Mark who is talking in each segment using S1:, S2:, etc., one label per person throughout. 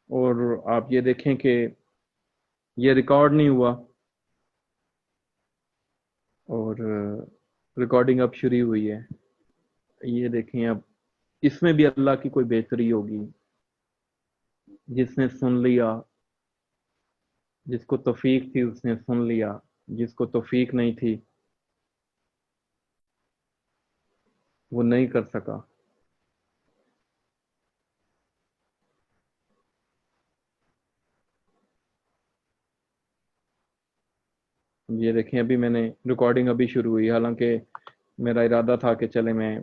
S1: और आप ये देखें कि ये रिकॉर्ड नहीं हुआ और रिकॉर्डिंग अब शुरू हुई है। ये देखें अब इसमें भी अल्लाह की कोई बेहतरी होगी। जिसने सुन लिया, जिसको तौफीक थी उसने सुन लिया, जिसको तौफीक नहीं थी वो नहीं कर सका। ये देखें अभी मैंने रिकॉर्डिंग अभी शुरू हुई, हालांकि मेरा इरादा था कि चले मैं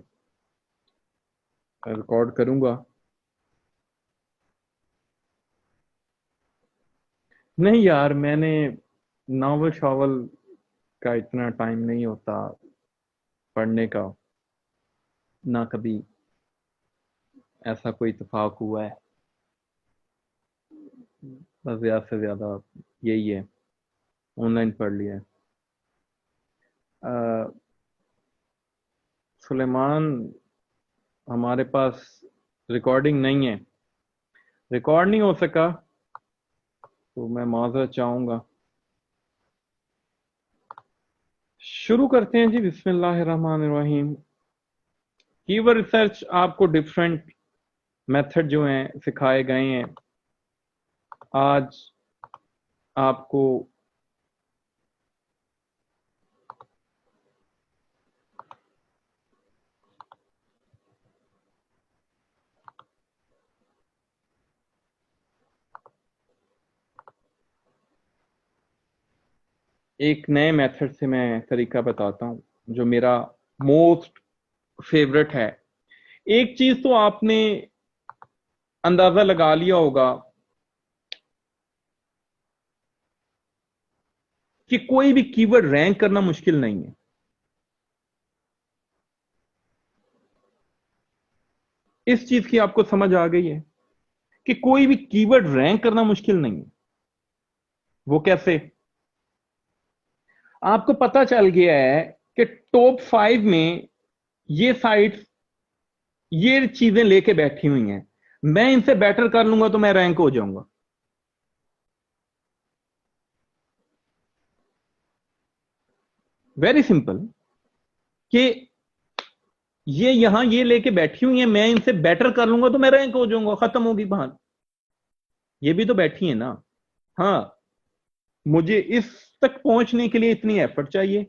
S1: रिकॉर्ड करूंगा। नहीं यार, मैंने नावल शावल का इतना टाइम नहीं होता पढ़ने का, ना कभी ऐसा कोई इत्तेफाक हुआ है। बस ज्यादा से ज्यादा यही है, ऑनलाइन पढ़ लिया है। सुलेमान, हमारे पास रिकॉर्डिंग नहीं है, रिकॉर्ड नहीं हो सका, तो मैं माजरत चाहूंगा। शुरू करते हैं जी, बिस्मिल्लाहिर्रहमानिर्रहीम। कीवर्ड रिसर्च आपको डिफरेंट मेथड जो हैं सिखाए गए हैं। आज आपको एक नए मेथड से मैं तरीका बताता हूं, जो मेरा मोस्ट फेवरेट है। एक चीज तो आपने अंदाजा लगा लिया होगा कि कोई भी कीवर्ड रैंक करना मुश्किल नहीं है। इस चीज की आपको समझ आ गई है कि कोई भी कीवर्ड रैंक करना मुश्किल नहीं है। वो कैसे? आपको पता चल गया है कि टॉप 5 में ये साइट्स ये चीजें लेके बैठी हुई हैं, मैं इनसे बेटर कर लूंगा तो मैं रैंक हो जाऊंगा। वेरी सिंपल, कि ये यहां ये लेके बैठी हुई है, मैं इनसे बेटर कर लूंगा तो मैं रैंक हो जाऊंगा, खत्म होगी बात। ये भी तो बैठी है ना। हाँ, मुझे इस तक पहुंचने के लिए इतनी एफर्ट चाहिए,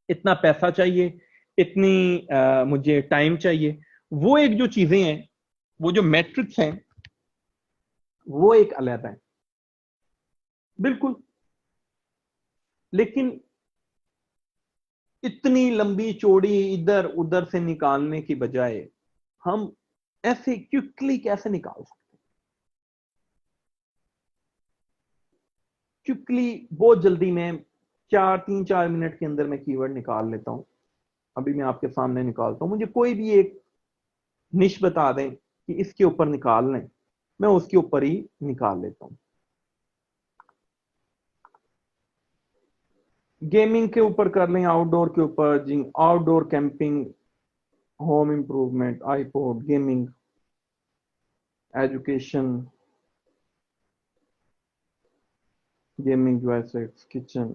S1: इतना पैसा चाहिए, इतनी मुझे टाइम चाहिए। वो एक जो चीजें हैं, वो जो मैट्रिक्स हैं, वो एक अलग है। बिल्कुल। लेकिन इतनी लंबी चौड़ी इधर उधर से निकालने की बजाय हम ऐसे क्विकली कैसे निकाल सकते? क्विकली, बहुत जल्दी में, 4 मिनट के अंदर मैं कीवर्ड निकाल लेता हूं। अभी मैं आपके सामने निकालता हूं, मुझे कोई भी एक निश बता दें कि इसके ऊपर निकाल लें, मैं उसके ऊपर ही निकाल लेता हूं। गेमिंग के ऊपर कर लें, आउटडोर के ऊपर जी, outdoor camping, home improvement, iPod, gaming, education, gaming joysticks, kitchen,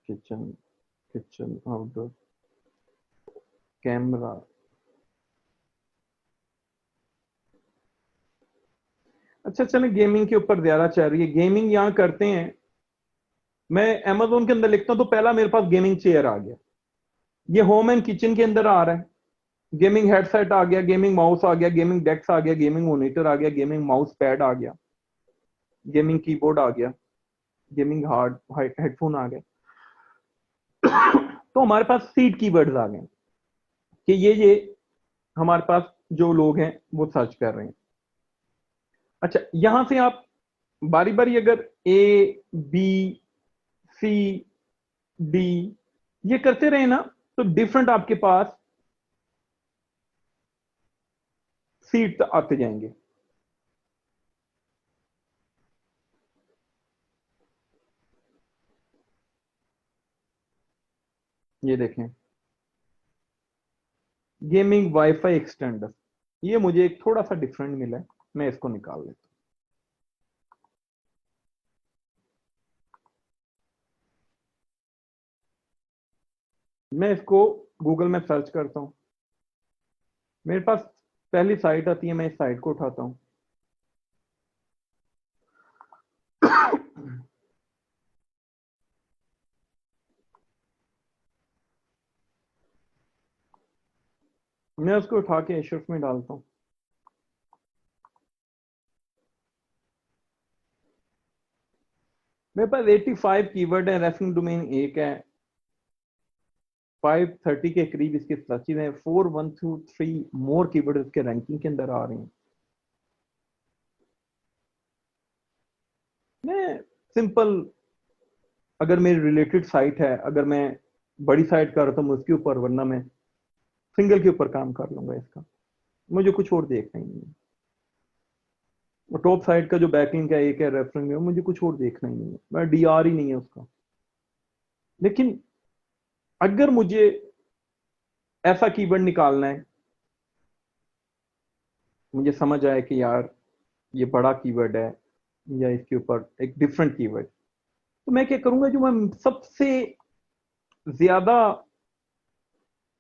S1: kitchen, kitchen outdoor, camera. अच्छा चलें, गेमिंग के ऊपर ज्यादा चल रही है, गेमिंग यहां करते हैं। मैं अमेजोन के अंदर लिखता हूं तो पहला मेरे पास गेमिंग चेयर आ गया। ये होम एंड किचन के अंदर आ रहा है। गेमिंग हेडसेट आ गया, गेमिंग माउस आ गया, गेमिंग डेस्क आ गया, गेमिंग मॉनिटर आ गया, गेमिंग माउस पैड आ गया, गेमिंग कीबोर्ड आ गया, गेमिंग हार्ड हेडफोन आ गए। तो हमारे पास सीड कीवर्ड्स आ गए कि ये हमारे पास जो लोग हैं वो सर्च कर रहे हैं। अच्छा, यहां से आप बारी बारी अगर ए, बी, सी, डी ये करते रहे ना, तो डिफरेंट आपके पास सीट आते जाएंगे। ये देखें, गेमिंग वाईफाई एक्सटेंडर, ये मुझे एक थोड़ा सा डिफरेंट मिला है। मैं इसको निकाल लेता हूं। मैं इसको गूगल में सर्च करता हूं, मेरे पास पहली साइट आती है, मैं इस साइट को उठाता हूं। मैं उसको उठा के एश्योर्स में डालता हूं। मेरे पास 85 कीवर्ड है, रेफरिंग डोमेन एक है, 530 के करीब इसके सर्चेज हैं, 4123 मोर कीवर्ड इसके रैंकिंग के अंदर आ रहे हैं। मैं सिंपल, अगर मेरी रिलेटेड साइट है, अगर मैं बड़ी साइट कर रहा हूँ उसके ऊपर, वरना मैं सिंगल के ऊपर काम कर लूंगा इसका, मुझे कुछ और देखना ही नहीं है। और टॉप साइट का जो बैकलिंक है, एक है रेफरेंस है, मुझे कुछ और देखना ही नहीं है, मैं डीआर ही नहीं है उसका। लेकिन अगर मुझे ऐसा कीवर्ड निकालना है, मुझे समझ आया कि यार ये बड़ा कीवर्ड है या इसके ऊपर एक डिफरेंट कीवर्ड, तो मैं क्या करूंगा, जो मैं सबसे ज्यादा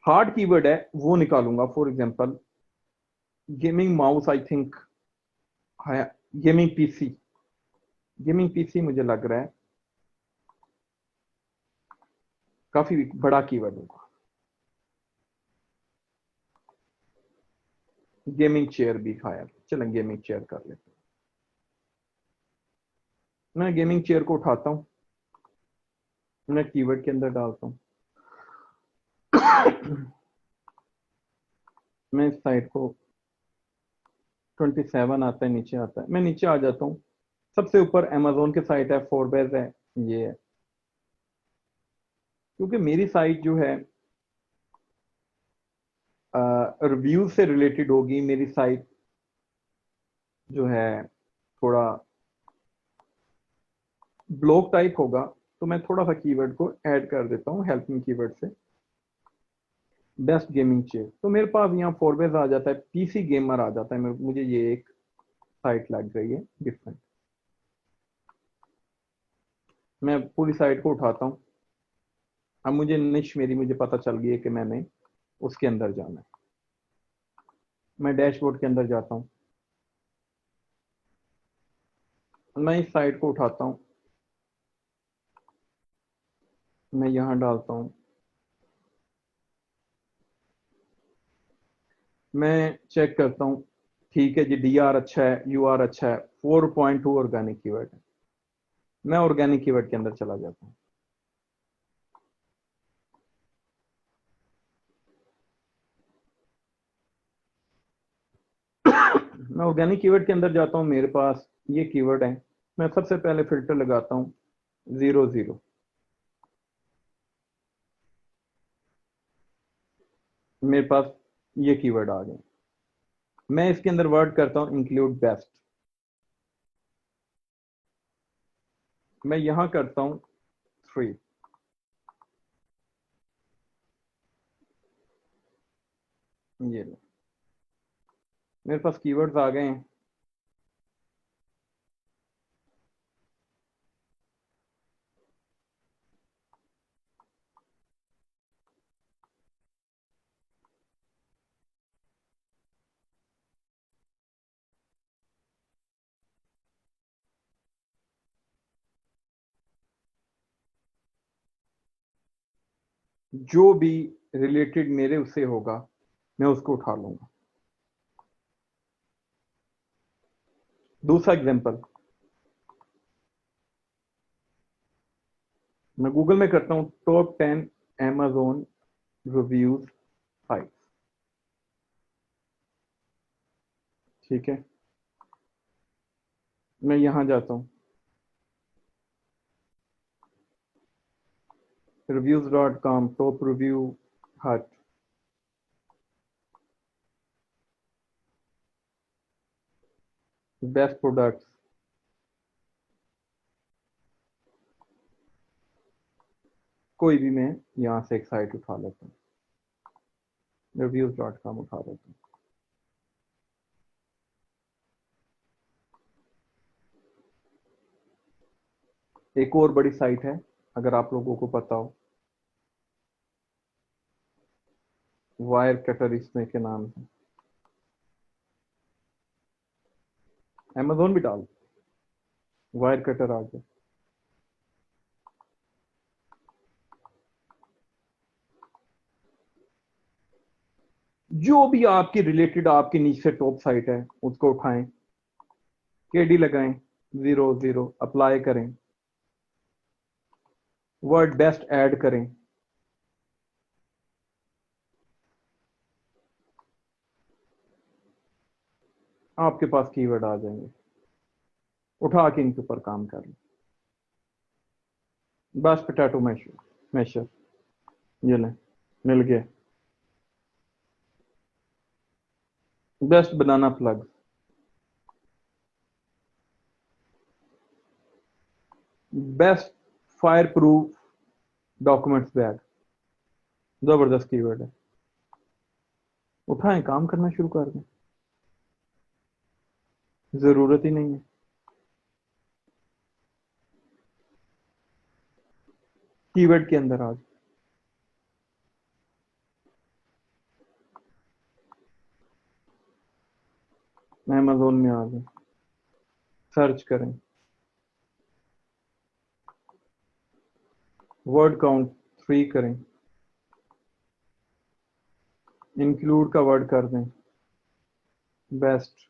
S1: हार्ड कीवर्ड है वो निकालूंगा। For example gaming mouse, I think है, गेमिंग पीसी, गेमिंग पीसी मुझे लग रहा है काफी बड़ा कीवर्ड होगा। गेमिंग चेयर भी खाया, चलें गेमिंग चेयर कर लेते हैं। मैं गेमिंग चेयर को उठाता हूं, मैं कीवर्ड के अंदर डालता हूं। मैं इस साइट को 27 आता है, नीचे आता है, मैं नीचे आ जाता हूँ। सबसे ऊपर अमेजोन की साइट है, फोरबेज है, ये है। क्योंकि मेरी साइट जो है रिव्यू से रिलेटेड होगी, मेरी साइट जो है थोड़ा ब्लॉग टाइप होगा, तो मैं थोड़ा सा कीवर्ड को ऐड कर देता हूँ हेल्पिंग कीवर्ड से। बेस्ट गेमिंग चेयर, तो मेरे पास यहाँ फोरबेज आ जाता है, पीसी गेमर आ जाता है, मुझे ये एक साइट लग रही है डिफरेंट। मैं पूरी साइट को उठाता हूँ। अब मुझे निश मेरी मुझे पता चल गई है कि मैंने उसके अंदर जाना है। मैं डैशबोर्ड के अंदर जाता हूँ, मैं इस साइट को उठाता हूँ, मैं यहां डालता हूँ। मैं चेक करता हूँ, ठीक है जी, डी आर अच्छा है, यू आर अच्छा है, 4.2 ऑर्गेनिक कीवर्ड है। मैं ऑर्गेनिक कीवर्ड के अंदर चला जाता हूँ। मैं ऑर्गेनिक कीवर्ड के अंदर जाता हूँ, मेरे पास ये कीवर्ड है। मैं सबसे पहले फिल्टर लगाता हूँ 00, मेरे पास ये कीवर्ड आ गए। मैं इसके अंदर वर्ड करता हूँ इंक्लूड बेस्ट, मैं यहां करता हूँ 3। ये लो, मेरे पास कीवर्ड्स आ गए हैं। जो भी रिलेटेड मेरे उससे होगा मैं उसको उठा लूंगा। दूसरा एग्जांपल, मैं गूगल में करता हूं टॉप 10 Amazon रिव्यूज साइट, ठीक है। मैं यहां जाता हूं, reviews.com, टॉप रिव्यू हट, बेस्ट प्रोडक्ट्स, कोई भी मैं यहां से एक साइट उठा लेता हूँ, reviews.com उठा लेता हूँ। एक और बड़ी साइट है, अगर आप लोगों को पता हो, वायर कटर इसमें के नाम से, अमेजोन भी डाल, वायर कटर आ गया। जो भी आपकी रिलेटेड आपकी नीचे टॉप साइट है उसको उठाएं, केडी लगाएं, 0 0 अप्लाई करें, वर्ड बेस्ट ऐड करें, आपके पास कीवर्ड आ जाएंगे, उठा के इनके ऊपर काम कर लें। बस पोटैटो मैशर, मैशर ये लें, मिल गया। Best banana plug, best fire proof documents bag, जबरदस्त कीवर्ड है, उठाएं काम करना शुरू कर दें, जरूरत ही नहीं है। कीवर्ड के अंदर आज अमेजोन में आ जाए, सर्च करें, वर्ड काउंट 3 करें, इंक्लूड का वर्ड कर दें, बेस्ट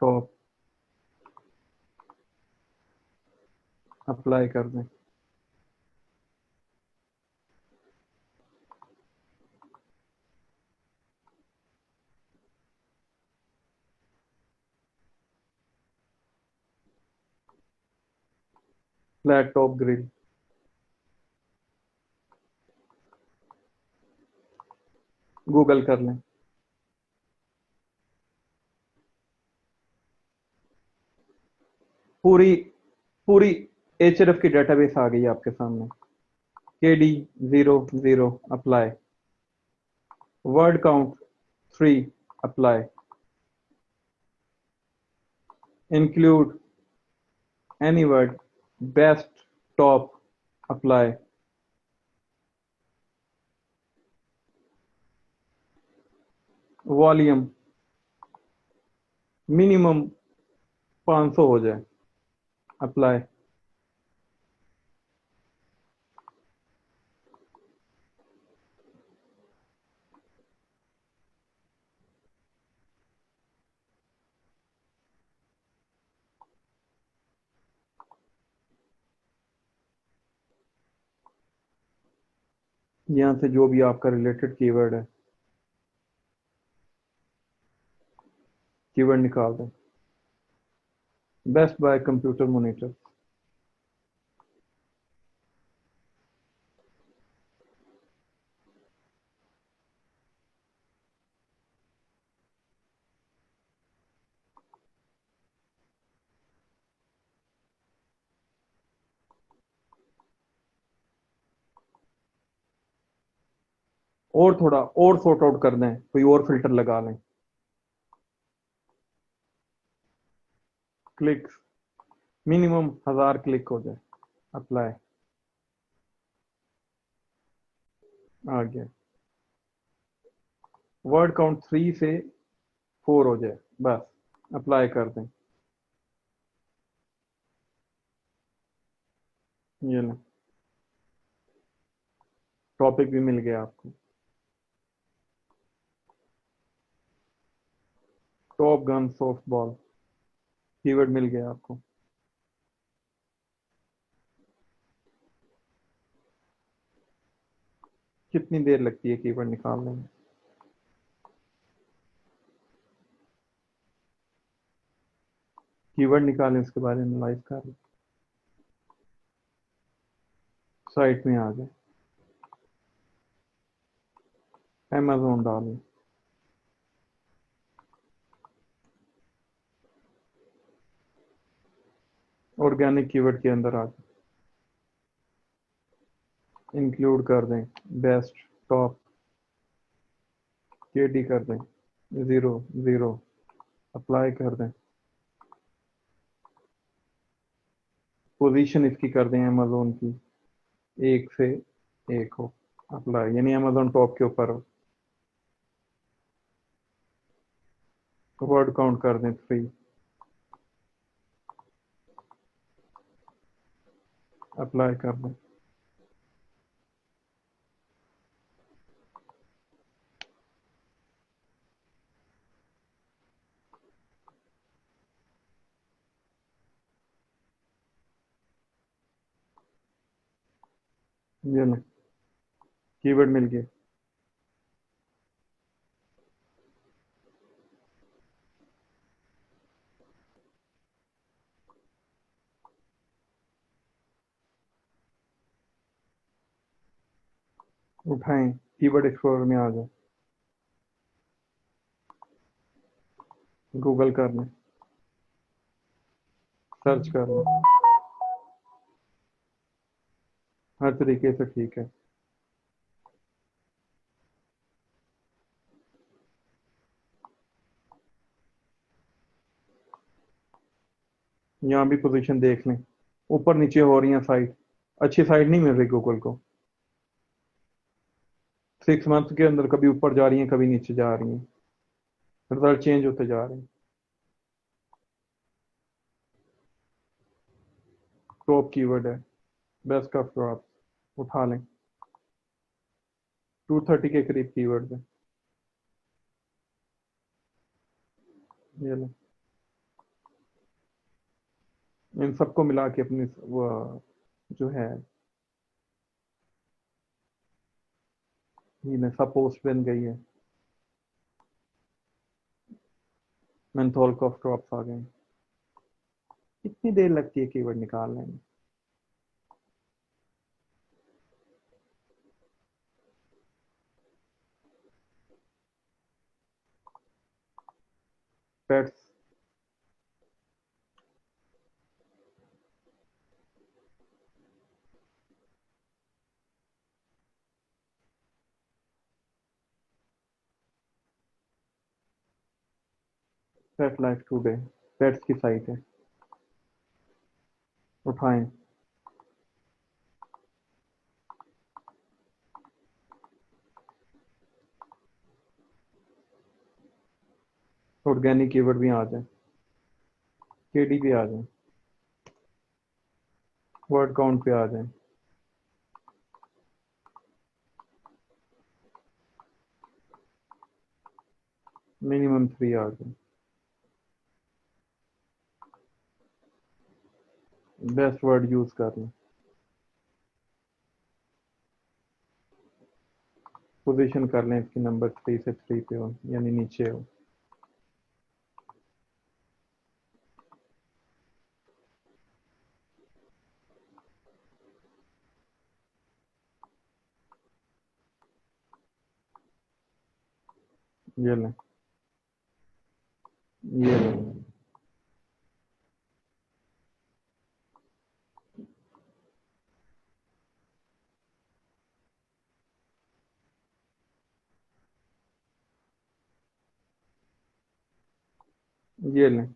S1: टॉप, अप्लाई कर दें। फ्लैट टॉप ग्रिल, गूगल कर लें, पूरी पूरी एचएरएफ की डेटाबेस आ गई है आपके सामने। KD 0 0 apply, word count 3 apply, include any word, best top apply, volume minimum 500 हो जाए, अप्लाई। यहां से जो भी आपका रिलेटेड कीवर्ड है, कीवर्ड निकाल दें, बेस्ट बाय कंप्यूटर मॉनिटर, और थोड़ा और सॉर्ट आउट कर दें, कोई और फिल्टर लगा लें, क्लिक मिनिमम 1000 क्लिक हो जाए, अप्लाई, आ गया। वर्ड काउंट 3 से 4 हो जाए, बस अप्लाई कर दें। ये ना, टॉपिक भी मिल गया आपको, top gun soft ball, keyword मिल गया आपको। कितनी देर लगती है कीवर्ड निकालने में? कीवर्ड निकालें, उसके बारे में एनालाइज कर लें, साइट में आ जाए, अमेजोन डालें, ऑर्गेनिक कीवर्ड के अंदर आ जाए, इंक्लूड कर दें, बेस्ट टॉप, केडी कर दें, 0 0 अप्लाई कर दें,
S2: पोजीशन इसकी कर दें अमेजोन की 1 से 1 हो, अप्लाई, यानी अमेजोन टॉप के ऊपर हो। वर्ड काउंट कर दें 3, अप्लाई कर दें। ये ले, कीवर्ड मिल गया। उठाएं, कीवर्ड एक्सप्लोरर में आ जाए, गूगल कर लें, सर्च कर लें, हर तरीके से ठीक है। यहाँ भी पोजीशन देख लें, ऊपर नीचे हो रही है साइट, अच्छी साइट नहीं मिल रही गूगल को। 6 मंथ के अंदर कभी ऊपर जा रही है, कभी नीचे जा रही है, रिजल्ट चेंज होते जा रहे हैं। टॉप कीवर्ड है, बेस्ट ऑफ क्रॉप, उठा लें। 230 के करीब कीवर्ड है, ये लें। इन सबको मिला के अपनी वो जो है, ये सब पोस्ट बन गई है। मेंथोल कफ ड्रॉप्स आ गए। कितनी देर लगती है कीवर्ड निकालने में? पेट्स, पेट लाइफ टुडे, पेट्स की साइट है, उठाएं। ऑर्गेनिक कीवर्ड भी आ जाए, केडी पे आ जाए, वर्ड काउंट पे आ जाए, मिनिमम 3 आ जाए, बेस्ट वर्ड यूज कर लें, पोजीशन कर लें इसकी नंबर 3 से 3 पे हो, यानी नीचे हो। ये लें, ये लें, ये लें।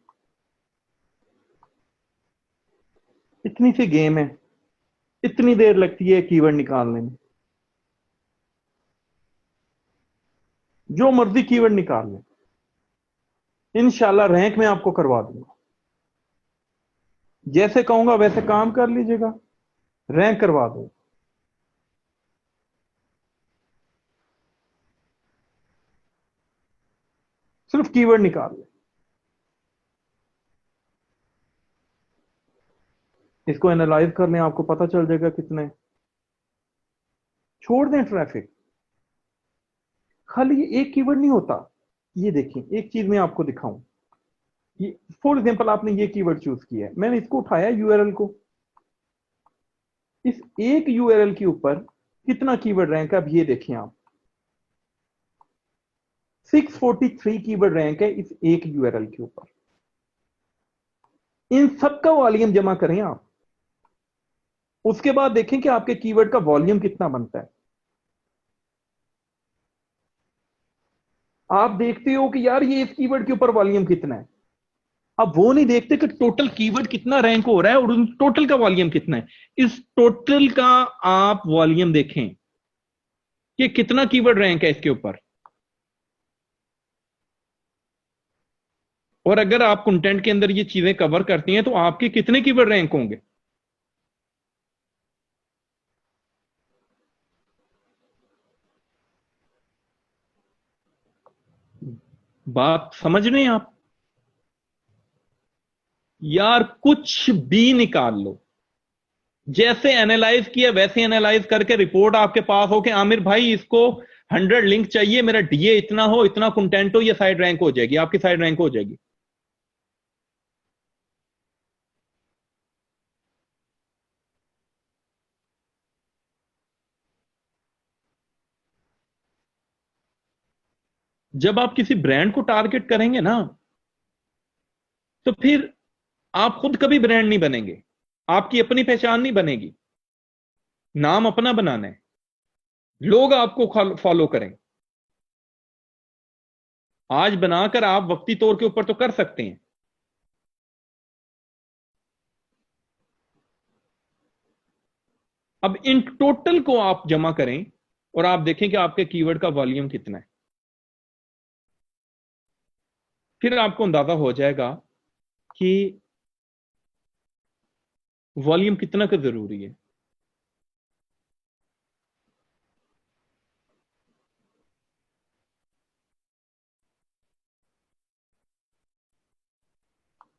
S2: इतनी सी गेम है, इतनी देर लगती है कीवर्ड निकालने में, जो मर्जी कीवर्ड निकाल लें, इंशाल्लाह रैंक में आपको करवा दूंगा। जैसे कहूंगा वैसे काम कर लीजिएगा, रैंक करवा दो। सिर्फ कीवर्ड निकाल लें, इसको एनालाइज कर लें, आपको पता चल जाएगा कितने। छोड़ दें ट्रैफिक, खाली ये एक कीवर्ड नहीं होता। ये देखें, एक चीज मैं आपको दिखाऊं, ये फॉर एग्जांपल आपने ये कीवर्ड चूज किया है, मैंने इसको उठाया यूआरएल को, इस एक यूआरएल के ऊपर कितना कीवर्ड रैंक है अब ये देखें आप। 643 कीवर्ड रैंक है इस एक यूआरएल के ऊपर। इन सबका वॉल्यूम जमा करें आप, उसके बाद देखें कि आपके कीवर्ड का वॉल्यूम कितना बनता है। आप देखते हो कि यार ये इस कीवर्ड के ऊपर वॉल्यूम कितना है,
S1: अब वो नहीं देखते कि टोटल कीवर्ड कितना रैंक हो रहा है और टोटल का वॉल्यूम कितना है। इस टोटल का आप वॉल्यूम देखें कि कितना कीवर्ड रैंक है इसके ऊपर, और अगर आप कंटेंट के अंदर ये चीजें कवर करती हैं तो आपके कितने कीवर्ड रैंक होंगे। बात समझ रहे हैं आप? यार कुछ भी निकाल लो, जैसे एनालाइज किया वैसे एनालाइज करके रिपोर्ट आपके पास हो कि आमिर भाई इसको 100 लिंक चाहिए, मेरा डीए इतना हो, इतना कंटेंट हो, ये साइड रैंक हो जाएगी, आपकी साइड रैंक हो जाएगी। जब आप किसी ब्रांड को टारगेट करेंगे ना, तो फिर आप खुद कभी ब्रांड नहीं बनेंगे, आपकी अपनी पहचान नहीं बनेगी, नाम अपना बनाना है, लोग आपको फॉलो करें। आज बनाकर आप वक्ती तौर के ऊपर तो कर सकते हैं। अब इन टोटल को आप जमा करें और आप देखें कि आपके कीवर्ड का वॉल्यूम कितना है, फिर आपको अंदाजा हो जाएगा कि वॉल्यूम कितना का जरूरी है।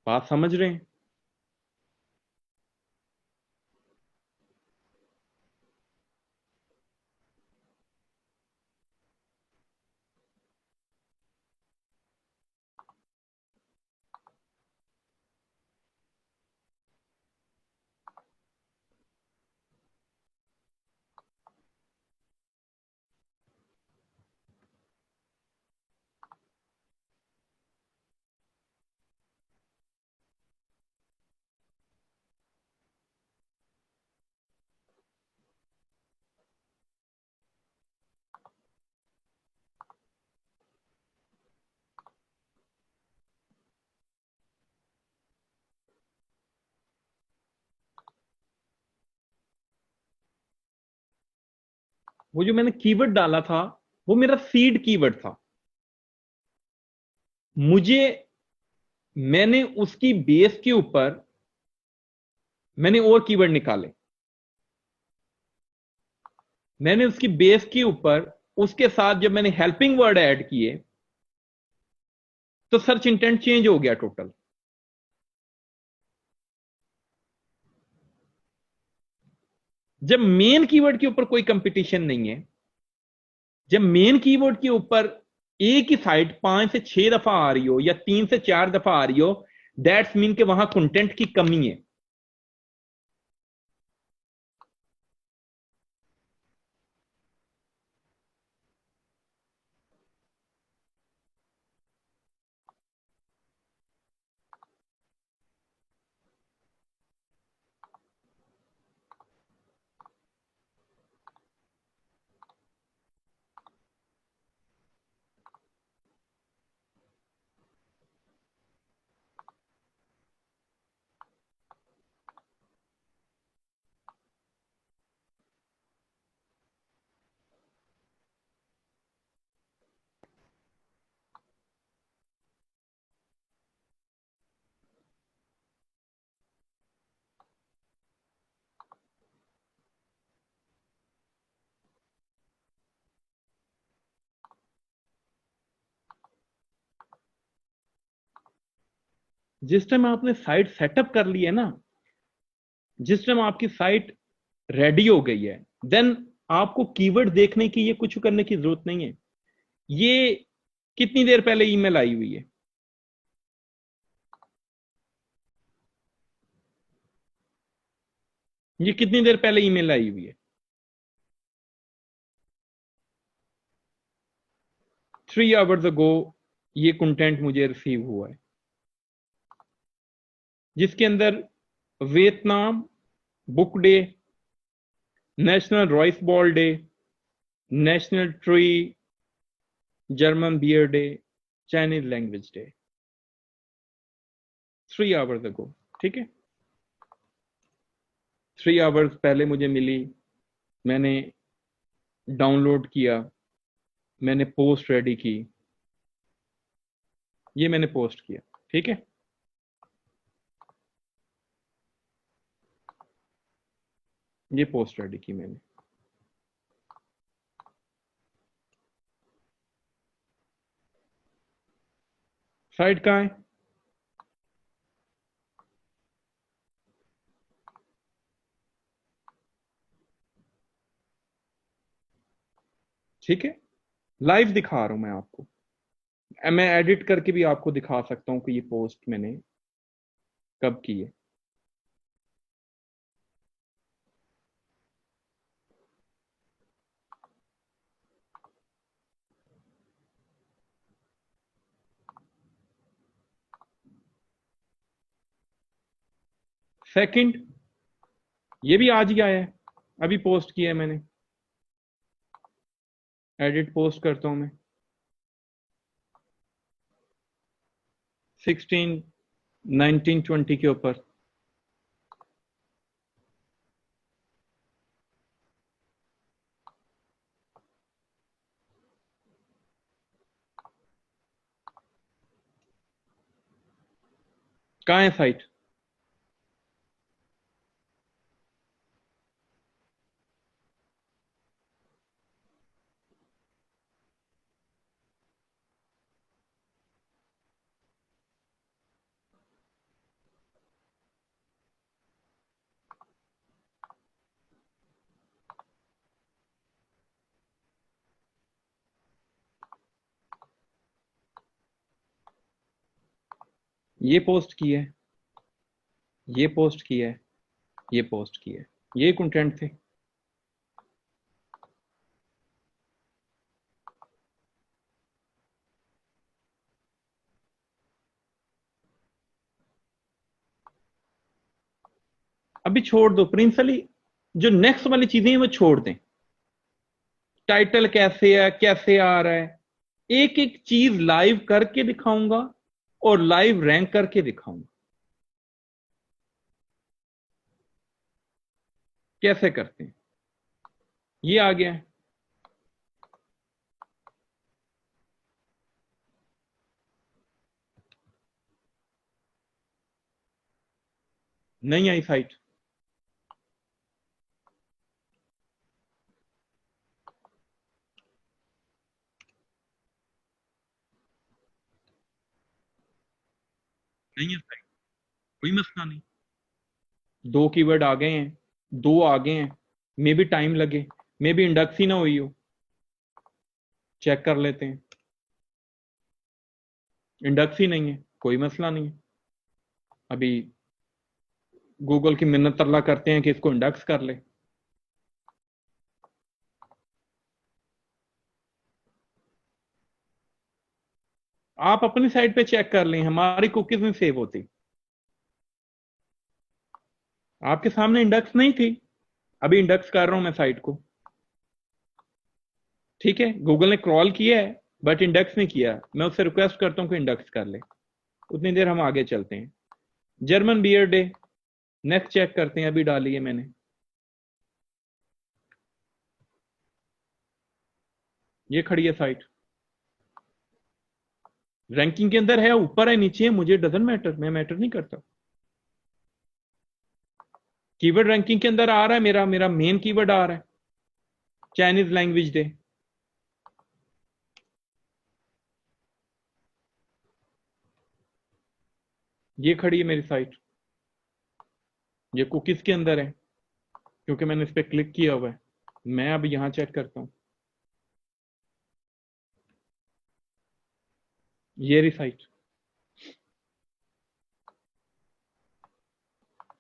S1: बात समझ रहे हैं? वो जो मैंने कीवर्ड डाला था वो मेरा सीड कीवर्ड था। मुझे मैंने उसकी बेस के ऊपर मैंने और कीवर्ड निकाले, मैंने उसकी बेस के ऊपर उसके साथ जब मैंने हेल्पिंग वर्ड ऐड किए तो सर्च इंटेंट चेंज हो गया टोटल। जब मेन कीवर्ड के ऊपर कोई कंपटीशन नहीं है, जब मेन कीवर्ड के ऊपर एक ही साइट 5 से 6 दफा आ रही हो या 3 से 4 दफा आ रही हो, दैट्स मीन के वहां कंटेंट की कमी है। जिस टाइम आपने साइट सेटअप कर ली है ना, जिस टाइम आपकी साइट रेडी हो गई है, देन आपको कीवर्ड देखने की, ये कुछ करने की जरूरत नहीं है। ये कितनी देर पहले ईमेल आई हुई है? ये कितनी देर पहले ईमेल आई हुई है? 3 आवर्स अगो ये कंटेंट मुझे रिसीव हुआ है, जिसके अंदर Vietnam book day, national rice ball day, national tree, German beer day, Chinese language day. 3 hours ago, ठीक है। 3 आवर्स पहले मुझे मिली, मैंने डाउनलोड किया, मैंने पोस्ट रेडी की, ये मैंने पोस्ट किया, ठीक है। ये पोस्ट रेडी की मैंने। साइट कहाँ है? ठीक है, लाइव दिखा रहा हूं मैं आपको। मैं एडिट करके भी आपको दिखा सकता हूं कि ये पोस्ट मैंने कब की है। सेकंड, ये भी आज ही आया है, अभी पोस्ट किया है मैंने। एडिट पोस्ट करता हूं मैं। 16, 19, 20 के ऊपर। कहाँ है साइट? ये पोस्ट की है, ये पोस्ट की है, ये पोस्ट की है, ये कंटेंट थे। अभी छोड़ दो प्रिंस अली, जो नेक्स्ट वाली चीजें हैं वो छोड़ दें। टाइटल कैसे है, कैसे आ रहा है, एक एक चीज लाइव करके दिखाऊंगा और लाइव रैंक करके दिखाऊंगा कैसे करते हैं। ये आ गया है। नहीं आई साइट? नहीं है साइट, कोई मसला नहीं। 2 कीवर्ड आ गए हैं, 2 आ गए हैं, मे भी टाइम लगे, मे भी इंडेक्स ही ना हुई हो। चेक कर लेते हैं, इंडेक्स ही नहीं है, कोई मसला नहीं है। अभी गूगल की मिन्नत तरला करते हैं कि इसको इंडेक्स कर ले। आप अपनी साइट पे चेक कर लें, हमारी कुकीज में सेव होती। आपके सामने इंडेक्स नहीं थी, अभी इंडेक्स कर रहा हूं मैं साइट को। ठीक है, गूगल ने क्रॉल किया है बट इंडेक्स नहीं किया। मैं उससे रिक्वेस्ट करता हूं कि इंडेक्स कर ले। उतनी देर हम आगे चलते हैं। German beer day, next check करते हैं, अभी डाली है मैंने। ये खड़ी है साइट, रैंकिंग के अंदर है, ऊपर है, नीचे है, मुझे डजंट मैटर, मैं मैटर नहीं करता। कीवर्ड रैंकिंग के अंदर आ रहा है, मेरा मेरा मेन कीवर्ड आ रहा है, चाइनीज लैंग्वेज डे। ये खड़ी है मेरी साइट, ये कुकीज के अंदर है क्योंकि मैंने इस पर क्लिक किया हुआ है। मैं अब यहां चेक करता हूं, ये रही साइट।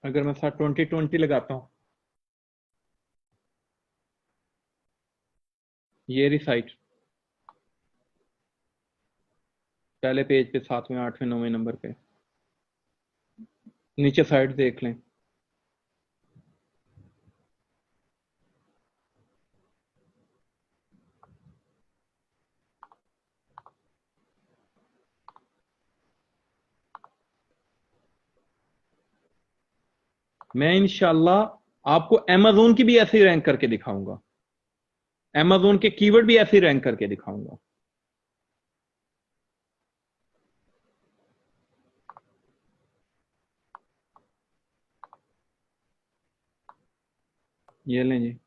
S1: अगर मैं साथ 2020 लगाता हूं, ये रही साइट, पहले पेज पे 7वें 8वें 9वें नंबर पे। नीचे साइड देख लें, मैं इंशाल्लाह आपको अमेजोन की भी ऐसे ही रैंक करके दिखाऊंगा, अमेजोन के कीवर्ड भी ऐसे ही रैंक करके दिखाऊंगा। ये लें जी,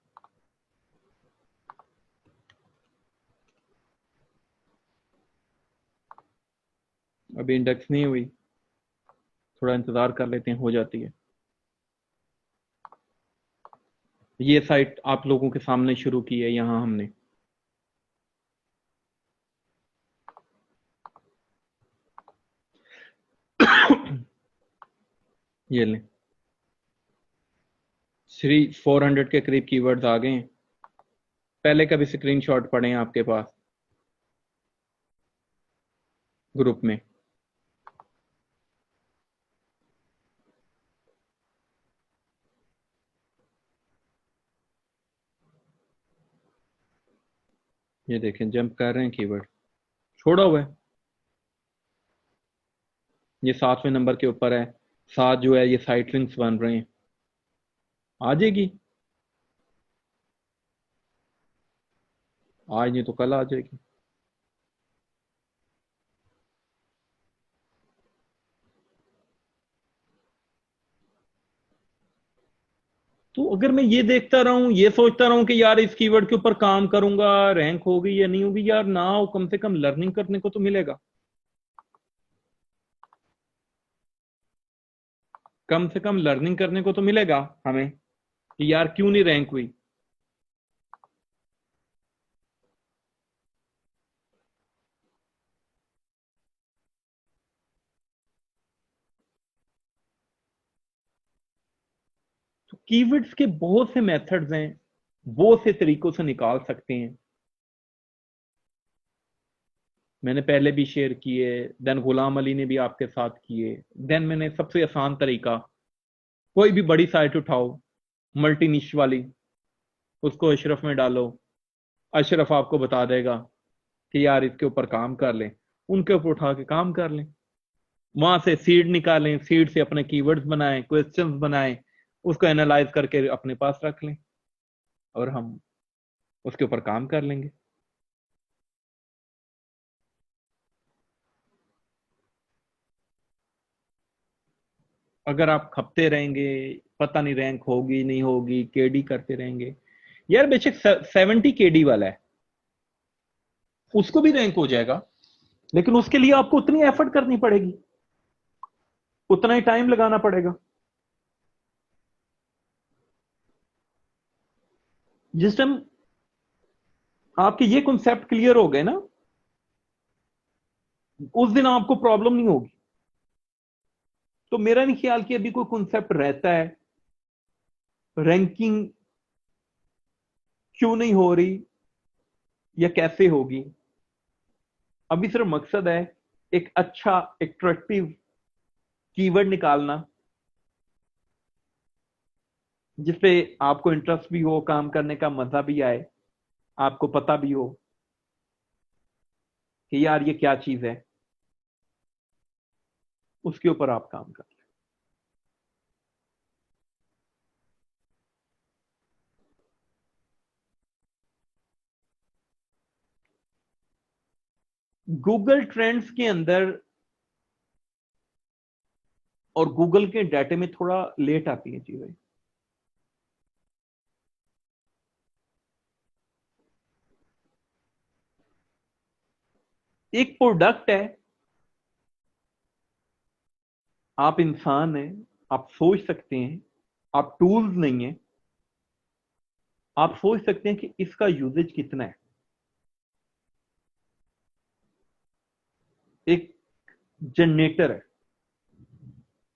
S1: अभी इंडेक्स नहीं हुई, थोड़ा इंतजार कर लेते हैं, हो जाती है। ये साइट आप लोगों के सामने शुरू की है यहां हमने। ये लें, 400 के करीब कीवर्ड्स आ गए हैं। पहले का भी स्क्रीनशॉट पड़े हैं आपके पास ग्रुप में। ये देखें, जंप कर रहे हैं कीवर्ड, छोड़ा हुआ है। ये 7वें नंबर के ऊपर है, 7 जो है ये साइट लिंक्स बन रहे हैं, आ जाएगी। आज नहीं तो कल आ जाएगी। तो अगर मैं ये देखता रहूं, ये सोचता रहूं कि यार इस कीवर्ड के ऊपर काम करूंगा, रैंक होगी या नहीं होगी, यार ना हो, कम से कम लर्निंग करने को तो मिलेगा, कम से कम लर्निंग करने को तो मिलेगा हमें कि यार क्यों नहीं रैंक हुई। तो कीवर्ड्स के बहुत से मेथड्स हैं, बहुत से तरीकों से निकाल सकते हैं। मैंने पहले भी शेयर किए, देन गुलाम अली ने भी आपके साथ किए। देन मैंने सबसे आसान तरीका, कोई भी बड़ी साइट उठाओ मल्टी निश वाली, उसको अशरफ में डालो, अशरफ आपको बता देगा कि यार इसके ऊपर काम कर लें, उनके ऊपर उठा के काम कर लें। वहां से सीड निकालें, सीड से अपने कीवर्ड्स बनाएं, क्वेश्चंस बनाएं, उसको एनालाइज करके अपने पास रख लें और हम उसके ऊपर काम कर लेंगे। अगर आप खपते रहेंगे, पता नहीं रैंक होगी नहीं होगी, केडी करते रहेंगे, यार बेशक 70 केडी वाला है, उसको भी रैंक हो जाएगा, लेकिन उसके लिए आपको उतनी एफर्ट करनी पड़ेगी, उतना ही टाइम लगाना पड़ेगा। जिस टाइम आपके ये कॉन्सेप्ट क्लियर हो गए ना, उस दिन आपको प्रॉब्लम नहीं होगी। तो मेरा नहीं ख्याल कि अभी कोई कॉन्सेप्ट रहता है रैंकिंग क्यों नहीं हो रही या कैसे होगी। अभी सिर्फ मकसद है एक अच्छा एट्रैक्टिव कीवर्ड निकालना, जिसपे आपको इंटरेस्ट भी हो, काम करने का मजा भी आए, आपको पता भी हो कि यार ये क्या चीज है, उसके ऊपर आप काम कर। गूगल ट्रेंड्स के अंदर और गूगल के डाटे में थोड़ा लेट आती है चीजें। एक प्रोडक्ट है, आप इंसान हैं, आप सोच सकते हैं, आप टूल्स नहीं है, आप सोच सकते हैं कि इसका यूजेज कितना है। एक जनरेटर है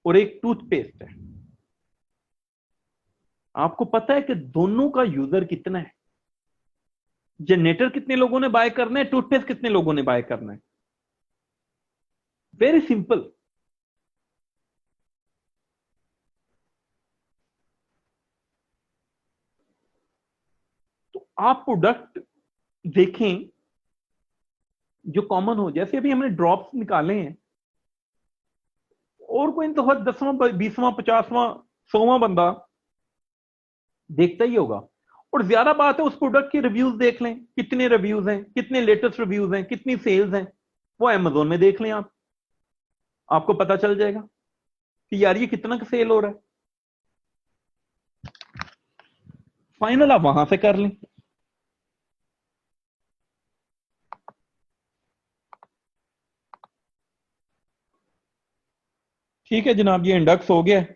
S1: और एक टूथपेस्ट है, आपको पता है कि दोनों का यूजर कितना है। जनरेटर कितने लोगों ने बाय करना है, टूथपेस्ट कितने लोगों ने बाय करना है, वेरी सिंपल। तो आप प्रोडक्ट देखें जो कॉमन हो, जैसे अभी हमने ड्रॉप्स निकाले हैं, और कोई तो हर 10वां 20वां 50वां
S2: 100वां बंदा देखता ही होगा। और ज्यादा बात है, उस प्रोडक्ट के रिव्यूज देख लें, कितने रिव्यूज हैं, कितने लेटेस्ट रिव्यूज हैं, कितनी सेल्स हैं, वो अमेजोन में देख लें आप, आपको पता चल जाएगा कि यार ये कितना का सेल हो रहा है। फाइनल आप वहां से कर लें। ठीक है जनाब, ये इंडेक्स हो गया है।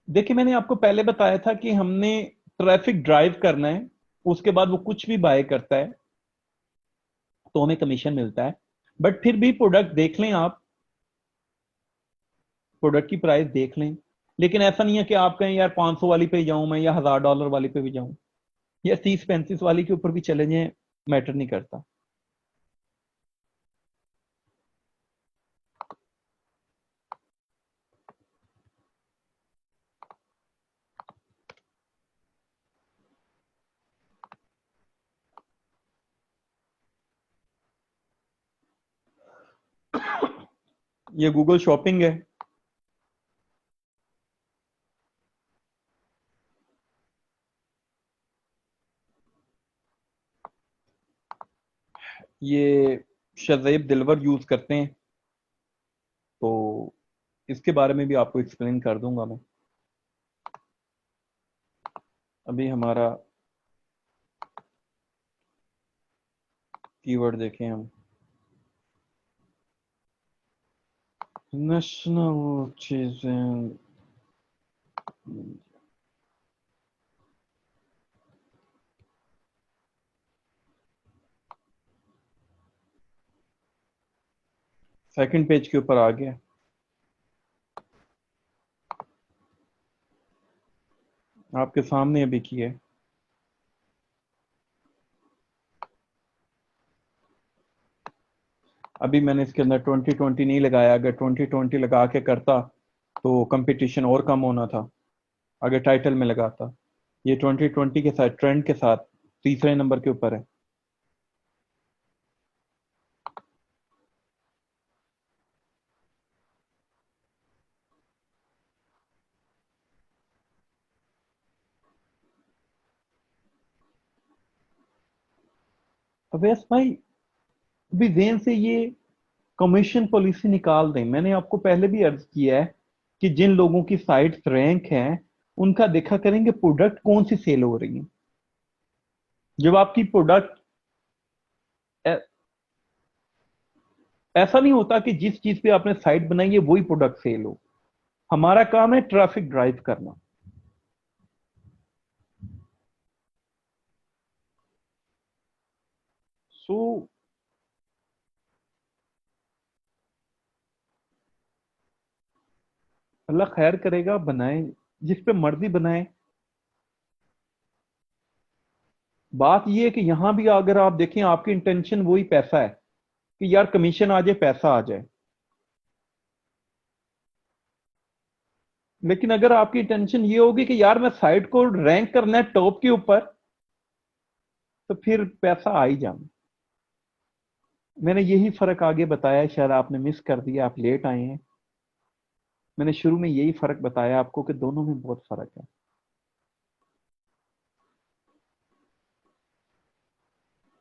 S2: देखिए मैंने आपको पहले बताया था कि हमने ट्रैफिक ड्राइव करना है, उसके बाद वो कुछ भी बाय करता है तो हमें कमीशन मिलता है। बट फिर भी प्रोडक्ट देख लें आप, प्रोडक्ट की प्राइस देख लें। लेकिन ऐसा नहीं है कि आप कहें यार 500 वाली पे जाऊं मैं, या $1000 वाली पे भी जाऊं, या 30-35 वाली के ऊपर भी चले जाएं, मैटर नहीं करता। ये गूगल शॉपिंग है। ये शज़ेब दिलवर यूज करते हैं, तो इसके बारे में भी आपको एक्सप्लेन कर दूंगा मैं। अभी हमारा कीवर्ड देखें हम, नेशनल चीजें। सेकंड पेज के ऊपर आ गया, आपके सामने अभी किया है। अभी मैंने इसके अंदर 2020 नहीं लगाया, अगर 2020 लगा के करता तो कंपटीशन और कम होना था, अगर टाइटल में लगाता। ये 2020 के साथ, ट्रेंड के साथ तीसरे नंबर के ऊपर है। अवैस भाई, अभी जेन से ये कमीशन पॉलिसी निकाल दें। मैंने आपको पहले भी अर्ज किया है कि जिन लोगों की साइट्स रैंक हैं उनका देखा करेंगे प्रोडक्ट कौन सी सेल हो रही है। जब आपकी प्रोडक्ट, ऐसा नहीं होता कि जिस चीज पे आपने साइट बनाई है वही प्रोडक्ट सेल हो। हमारा काम है ट्रैफिक ड्राइव करना। सो अल्लाह खैर करेगा, बनाए जिस पे मर्जी बनाए। बात यह है कि यहां भी अगर आप देखें, आपकी इंटेंशन वही पैसा है कि यार कमीशन आ जाए, पैसा आ जाए। लेकिन अगर आपकी टेंशन ये होगी कि यार मैं साइट को रैंक करना है टॉप के ऊपर, तो फिर पैसा आ ही जाना। मैंने यही फर्क आगे बताया, शायद आपने मिस कर दिया, आप लेट आए हैं। मैंने शुरू में यही फर्क बताया आपको कि दोनों में बहुत फर्क है।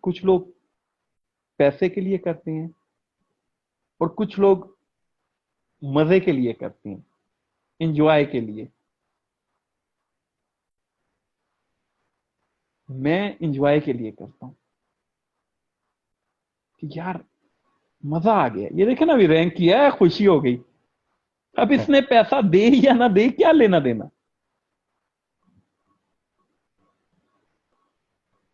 S2: कुछ लोग पैसे के लिए करते हैं और कुछ लोग मजे के लिए करते हैं, इंजॉय के लिए। मैं इंजॉय के लिए करता हूं कि यार मजा आ गया, ये देखे ना अभी रैंक किया है, खुशी हो गई। अब इसने पैसा दे या ना दे, क्या लेना देना।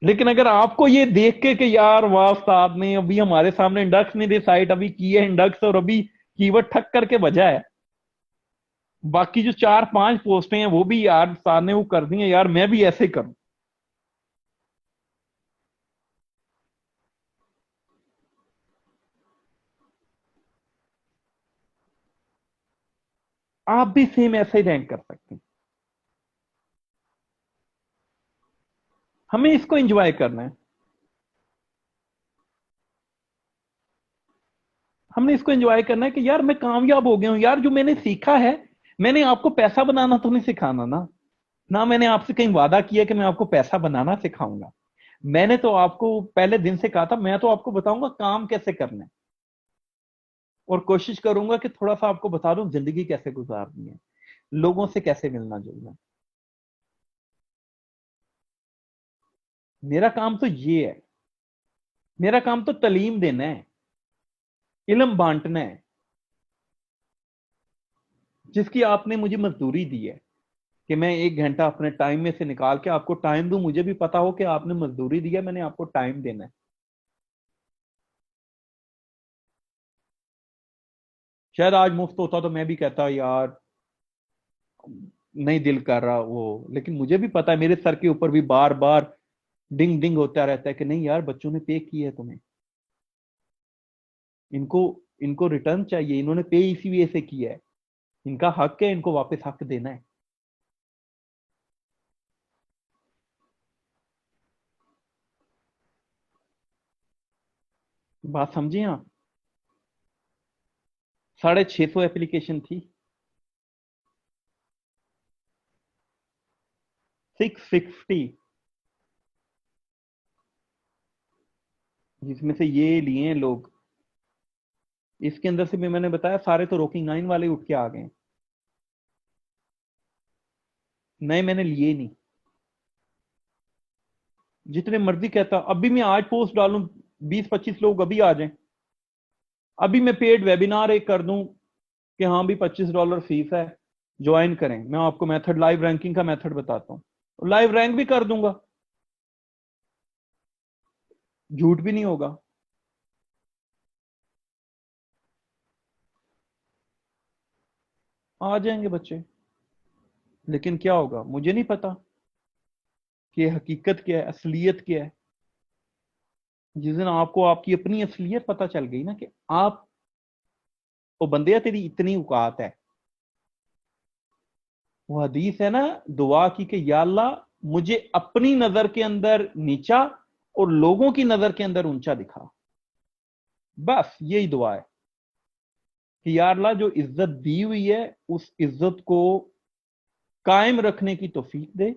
S2: लेकिन अगर आपको ये देख के यार वाह उस्ताद ने अभी हमारे सामने इंडक्स नहीं दी साइट, अभी की है इंडक्स और अभी कीवर्ड ठक करके बजा है, बाकी जो 4-5 पोस्टें हैं वो भी यार उस्ताद ने वो कर दी है, यार मैं भी ऐसे ही करूं। आप भी सेम ऐसे ही रैंक कर सकते हैं। हमें इसको एंजॉय करना है, हमने इसको एंजॉय करना है कि यार मैं कामयाब हो गया हूं यार, जो मैंने सीखा है। मैंने आपको पैसा बनाना तो नहीं सिखाना ना, ना मैंने आपसे कहीं वादा किया कि मैं आपको पैसा बनाना सिखाऊंगा। मैंने तो आपको पहले दिन से कहा था मैं तो आपको बताऊंगा काम कैसे करना है, और कोशिश करूंगा कि थोड़ा सा आपको बता दूं जिंदगी कैसे गुजारनी है, लोगों से कैसे मिलना जुलना। मेरा काम तो ये है, मेरा काम तो तालीम देना है, इल्म बांटना है। जिसकी आपने मुझे मजदूरी दी है कि मैं 1 घंटा अपने टाइम में से निकाल के आपको टाइम दूं, मुझे भी पता हो कि आपने मजदूरी दी है, मैंने आपको टाइम देना है। शायद आज मुफ्त होता तो मैं भी कहता यार नहीं दिल कर रहा वो, लेकिन मुझे भी पता है मेरे सर के ऊपर भी बार बार डिंग डिंग होता रहता है कि नहीं यार बच्चों ने पे किया है तुम्हें, इनको इनको रिटर्न चाहिए, इन्होंने पे इसी वजह से किया है, इनका हक है, इनको वापस हक देना है। बात समझे आप? 650 एप्लीकेशन थी, 650, जिसमें से ये लिए हैं लोग। इसके अंदर से भी मैंने बताया सारे तो रॉकिंग 9 वाले उठ के आ गए, नए मैंने लिए नहीं। जितने मर्जी कहता अभी मैं आज पोस्ट डालूं 20-25 लोग अभी आ जाएं, अभी मैं पेड वेबिनार एक कर दूं कि हाँ भी $25 फीस है, ज्वाइन करें, मैं आपको मेथड लाइव रैंकिंग का मेथड बताता हूं, लाइव रैंक भी कर दूंगा, झूठ भी नहीं होगा। आ जाएंगे बच्चे, लेकिन क्या होगा मुझे नहीं पता कि हकीकत क्या है, असलियत क्या है। जिस दिन आपको आपकी अपनी असलियत पता चल गई ना कि आप वो बंदे तेरी इतनी औकात है, वो हदीस है ना दुआ की कि या अल्लाह मुझे अपनी नजर के अंदर नीचा और लोगों की नजर के अंदर ऊंचा दिखा, बस यही दुआ है कि या अल्लाह जो इज्जत दी हुई है उस इज्जत को कायम रखने की तौफीक दे,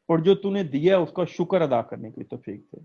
S2: और जो तूने दिया है उसका शुक्र अदा करने की तौफीक दे।